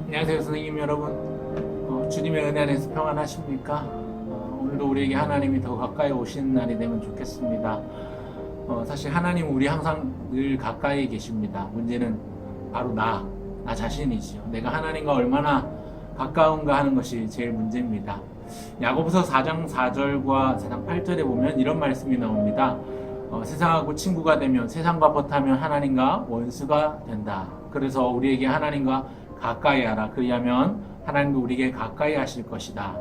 안녕하세요 선생님 여러분. 주님의 은혜 안에서 평안하십니까? 오늘도 우리에게 하나님이 더 가까이 오시는 날이 되면 좋겠습니다. 사실 하나님은 우리 항상 늘 가까이 계십니다. 문제는 바로 나 자신이지요. 내가 하나님과 얼마나 가까운가 하는 것이 제일 문제입니다. 야고보서 4장 4절과 4장 8절에 보면 이런 말씀이 나옵니다. 세상하고 친구가 되면 세상과 벗하면 하나님과 원수가 된다. 그래서 우리에게 하나님과 가까이 하라. 그리하면 하나님도 우리에게 가까이 하실 것이다.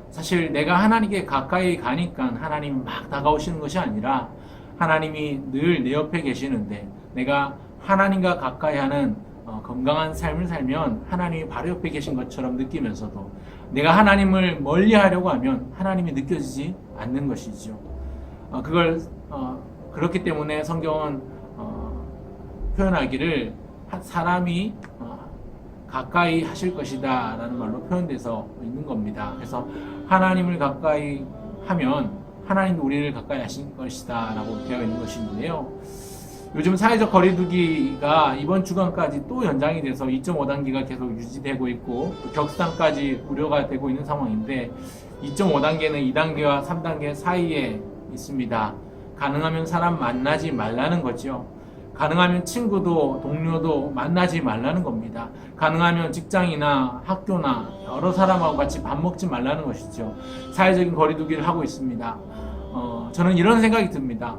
사실 내가 하나님께 가까이 가니까 하나님이 막 다가오시는 것이 아니라 하나님이 늘 내 옆에 계시는데 내가 하나님과 가까이 하는 건강한 삶을 살면 하나님이 바로 옆에 계신 것처럼 느끼면서도 내가 하나님을 멀리 하려고 하면 하나님이 느껴지지 않는 것이죠. 그렇기 때문에 성경은 표현하기를 사람이 가까이 하실 것이다 라는 말로 표현돼서 있는 겁니다. 그래서 하나님을 가까이 하면 하나님도 우리를 가까이 하실 것이다 라고 되어 있는 것인데요. 요즘 사회적 거리두기가 이번 주간까지 또 연장이 돼서 2.5단계가 계속 유지되고 있고 격상까지 우려가 되고 있는 상황인데 2.5단계는 2단계와 3단계 사이에 있습니다. 가능하면 사람 만나지 말라는 거죠. 가능하면 친구도 동료도 만나지 말라는 겁니다. 가능하면 직장이나 학교나 여러 사람하고 같이 밥 먹지 말라는 것이죠. 사회적인 거리두기를 하고 있습니다. 저는 이런 생각이 듭니다.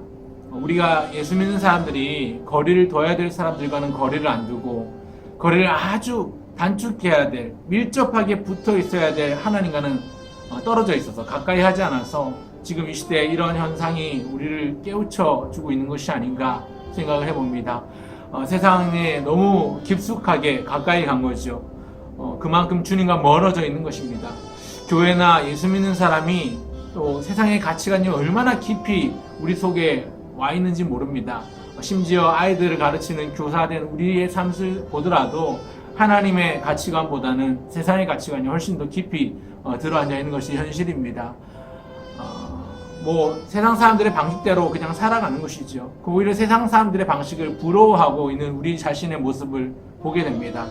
우리가 예수 믿는 사람들이 거리를 둬야 될 사람들과는 거리를 안 두고 거리를 아주 단축해야 될, 밀접하게 붙어 있어야 될 하나님과는 떨어져 있어서 가까이 하지 않아서 지금 이 시대에 이런 현상이 우리를 깨우쳐 주고 있는 것이 아닌가 생각을 해봅니다. 세상에 너무 깊숙하게 가까이 간 거죠. 그만큼 주님과 멀어져 있는 것입니다. 교회나 예수 믿는 사람이 또 세상의 가치관이 얼마나 깊이 우리 속에 와 있는지 모릅니다. 심지어 아이들을 가르치는 교사된 우리의 삶을 보더라도 하나님의 가치관보다는 세상의 가치관이 훨씬 더 깊이 들어앉아 있는 것이 현실입니다. 세상 사람들의 방식대로 그냥 살아가는 것이죠. 오히려 세상 사람들의 방식을 부러워하고 있는 우리 자신의 모습을 보게 됩니다.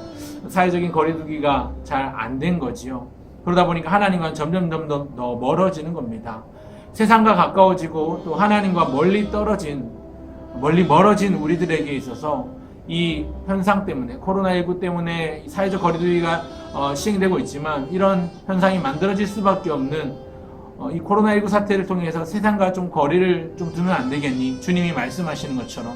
사회적인 거리두기가 잘 안 된 거지요. 그러다 보니까 하나님과는 점점 더 멀어지는 겁니다. 세상과 가까워지고 또 하나님과 멀리 멀어진 우리들에게 있어서 이 현상 때문에 코로나19 때문에 사회적 거리두기가 시행되고 있지만 이런 현상이 만들어질 수밖에 없는 이 코로나19 사태를 통해서 세상과 좀 거리를 좀 두면 안 되겠니? 주님이 말씀하시는 것처럼.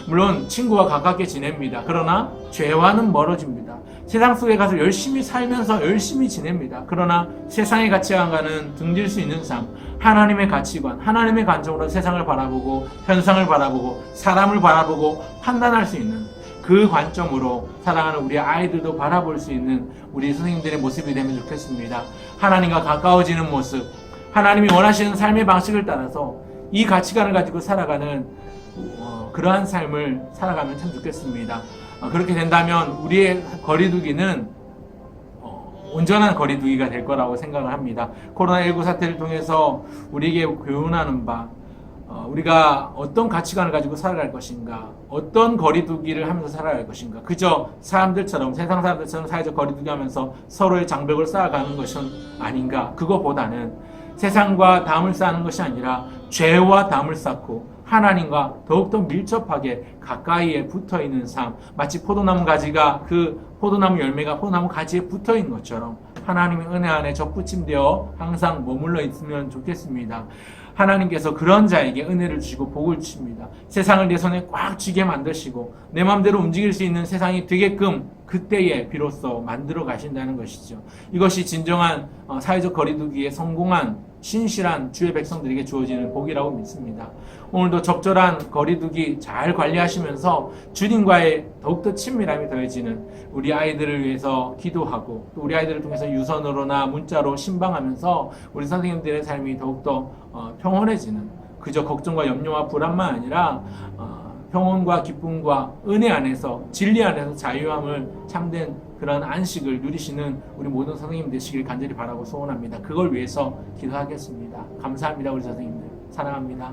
물론 친구와 가깝게 지냅니다. 그러나 죄와는 멀어집니다. 세상 속에 가서 열심히 살면서 열심히 지냅니다. 그러나 세상의 가치관과는 등질 수 있는 삶, 하나님의 가치관, 하나님의 관점으로 세상을 바라보고 현상을 바라보고 사람을 바라보고 판단할 수 있는 그 관점으로 사랑하는 우리 아이들도 바라볼 수 있는 우리 선생님들의 모습이 되면 좋겠습니다. 하나님과 가까워지는 모습, 하나님이 원하시는 삶의 방식을 따라서 이 가치관을 가지고 살아가는 그러한 삶을 살아가면 참 좋겠습니다. 그렇게 된다면 우리의 거리두기는 온전한 거리두기가 될 거라고 생각을 합니다. 코로나19 사태를 통해서 우리에게 교훈하는 바, 우리가 어떤 가치관을 가지고 살아갈 것인가, 어떤 거리두기를 하면서 살아갈 것인가, 그저 세상 사람들처럼 사회적 거리두기 하면서 서로의 장벽을 쌓아가는 것은 아닌가. 그것보다는 세상과 담을 쌓는 것이 아니라 죄와 담을 쌓고 하나님과 더욱더 밀접하게 가까이에 붙어있는 삶, 마치 포도나무 가지가 그 포도나무 열매가 포도나무 가지에 붙어있는 것처럼 하나님의 은혜 안에 접붙임되어 항상 머물러 있으면 좋겠습니다. 하나님께서 그런 자에게 은혜를 주시고 복을 주십니다. 세상을 내 손에 꽉 쥐게 만드시고 내 마음대로 움직일 수 있는 세상이 되게끔 그때에 비로소 만들어 가신다는 것이죠. 이것이 진정한 사회적 거리두기에 성공한 신실한 주의 백성들에게 주어지는 복이라고 믿습니다. 오늘도 적절한 거리두기 잘 관리하시면서 주님과의 더욱더 친밀함이 더해지는 우리 아이들을 위해서 기도하고 또 우리 아이들을 통해서 유선으로나 문자로 신방하면서 우리 선생님들의 삶이 더욱더 평온해지는, 그저 걱정과 염려와 불안만 아니라 평온과 기쁨과 은혜 안에서 진리 안에서 자유함을 참된 그런 안식을 누리시는 우리 모든 선생님 되시길 간절히 바라고 소원합니다. 그걸 위해서 기도하겠습니다. 감사합니다. 우리 선생님들 사랑합니다.